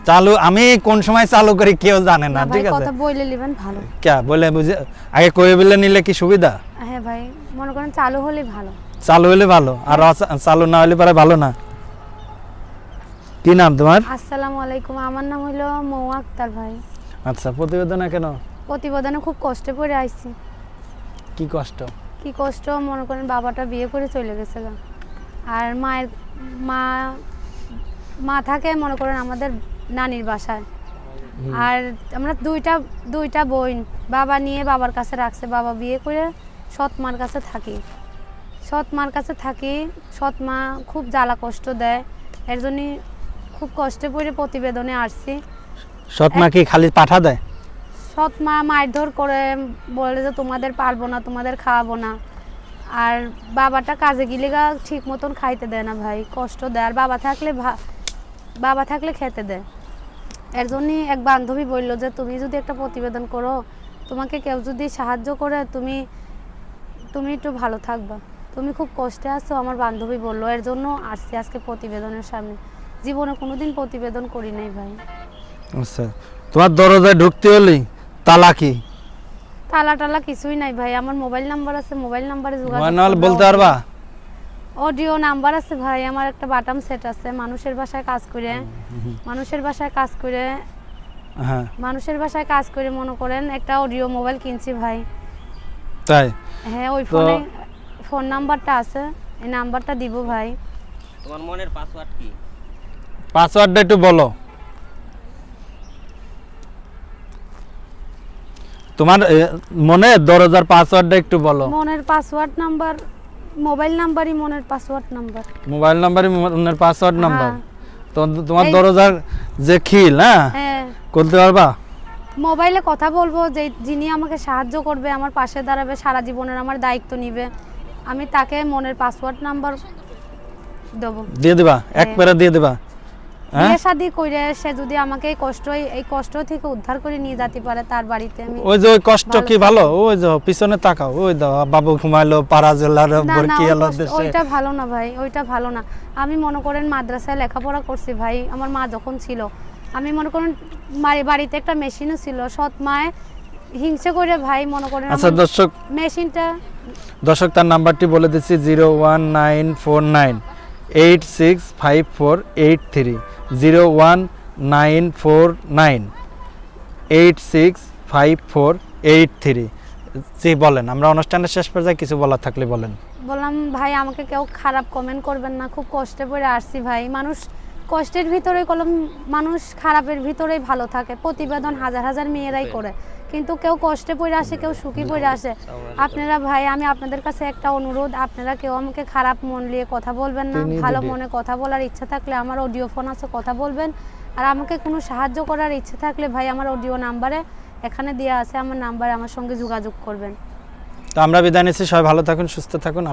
চালু আমি কোন সময় চালু করি কেউ জানে না, ঠিক আছে? কথা বলে নেবেন ভালো। কে বলে বুঝে আগে কয়ে বলে নিলে কি সুবিধা? হ্যাঁ ভাই, মনে করেন চালু হলে ভালো। চালু হলে ভালো, আর চালু না হলে পরে ভালো না। কি নাম তোমার? আসসালামু আলাইকুম, আমার নাম হলো মৌ আক্তার ভাই। আচ্ছা, প্রতিবেদনে কেন? প্রতিবেদনে খুব কষ্টে পড়ে আইছি। কি কষ্ট? কি কষ্ট, মনে করেন বাবাটা বিয়ে করে চলে গেছে গা, আর মা থাকে মনে করেন আমাদের নানির বাসায়। আর আমরা দুইটা বোন, বাবা নিয়ে বাবার কাছে রাখছে, বাবা বিয়ে করে সৎ মার কাছে থাকি। সৎ মা খুব জ্বালা কষ্ট দেয়, এর জন্যই খুব কষ্টে পড়ে প্রতিবেদনে আসছি। সৎ মা কি খালি পাঠা দেয়? সৎ মা মারধর করে, বলে যে তোমাদের পারবো না, তোমাদের খাওয়াবো না। আর বাবাটা কাজে গেলে গা ঠিক মতন খাইতে দেয় না ভাই, কষ্ট দেয়। আর বাবা থাকলে খেতে দেয়। এর জন্যই এক বান্ধবী বললো যে তুমি যদি একটা প্রতিবেদন করো, তোমাকে কেউ যদি সাহায্য করে, তুমি একটু ভালো থাকবা, তুমি খুব কষ্টে আছো, আমার বান্ধবী বললো। এর জন্য আসছি আজকে প্রতিবেদনের সামনে। জীবনে কোনোদিন প্রতিবেদন করি নাই ভাই। আচ্ছা, তোমার দরজায় ঢুকতে হলি তালা কি? তালা কিছুই নাই ভাই, আমার মোবাইল নাম্বার আছে, মোবাইল নাম্বারে যোগাযোগ বলতে পারবা? অডিও নাম্বার আছে ভাই, আমার একটা বাটাম সেট আছে, মানুষের বাসায় কাজ করে মনে করেন একটা অডিও মোবাইল কিনছি ভাই। তাই? হ্যাঁ, ওই ফোন নাম্বারটা আছে, এই নাম্বারটা দিব ভাই। তোমার মনের পাসওয়ার্ড কি? পাসওয়ার্ডটা একটু বলো। তোমার মনের দরজার পাসওয়ার্ডটা একটু বলো। মনের পাসওয়ার্ড নাম্বার, মোবাইল নাম্বারই মনের পাসওয়ার্ড নাম্বার। মোবাইল নাম্বারই মনের পাসওয়ার্ড নাম্বার। তো তোমার দরজার যে খিল, হ্যাঁ, বলতে পারবা? মোবাইলে কথা বলবো, যে যিনি আমাকে সাহায্য করবে, আমার পাশে দাঁড়াবে, সারা জীবনের আমার দায়িত্ব নিবে, আমি তাকে মনের পাসওয়ার্ড নাম্বার দেব। দিয়ে দিবা? একবারে দিয়ে দিবা? বিয়ে শাদী কইরে সে যদি আমাকে এই কষ্ট থেকে উদ্ধার করে নিয়ে যেতে পারে তার বাড়িতে, আমি ওই যে ওই কষ্ট কি ভালো? ওই যে পিছনে তাকাও, ওই দাও বাবু ঘুমাইলো পাড়া জেলার বরকি এলো দেশে। ওইটা ভালো না ভাই, ওইটা ভালো না। আমি মনে করেন মাদ্রাসায় লেখাপড়া করছি ভাই, আমার মা যখন ছিল, আমি মনে করেন বাড়িতে একটা মেশিনও ছিল, সৎ মায়ে হিংসে করে ভাই মনে করেন। আচ্ছা দর্শক, মেশিনটা তার নাম্বারটি বলে দিচ্ছি, 01949865483, 01949865483। জি বলেন, আমরা অনুষ্ঠানের শেষ পর্যায়ে কিছু বলার থাকলে বলেন। বললাম ভাই, আমাকে কেউ খারাপ কমেন্ট করবেন না, খুব কষ্টে পড়ে আসছি ভাই। মানুষ কষ্টের ভিতরে মানুষ খারাপের ভিতরেই ভালো থাকে। প্রতিবেদন হাজার মেয়েরাই করে, কিন্তু কেউ কষ্টে পড়ে আসে, কেউ সুখী পড়ে আসে। আপনারা ভাই, আমি আপনাদের কাছে একটা অনুরোধ, আপনারা কেউ আমাকে খারাপ মন নিয়ে কথা বলবেন না। ভালো মনে কথা বলার ইচ্ছা থাকলে আমার অডিও ফোন আছে, কথা বলবেন। আর আমাকে কোনো সাহায্য করার ইচ্ছে থাকলে ভাই, আমার অডিও নাম্বারে এখানে দেওয়া আছে, আমার নাম্বারে আমার সঙ্গে যোগাযোগ করবেন। তো আমরা বিদায় নিচ্ছি, সবাই ভালো থাকুন, সুস্থ থাকুন।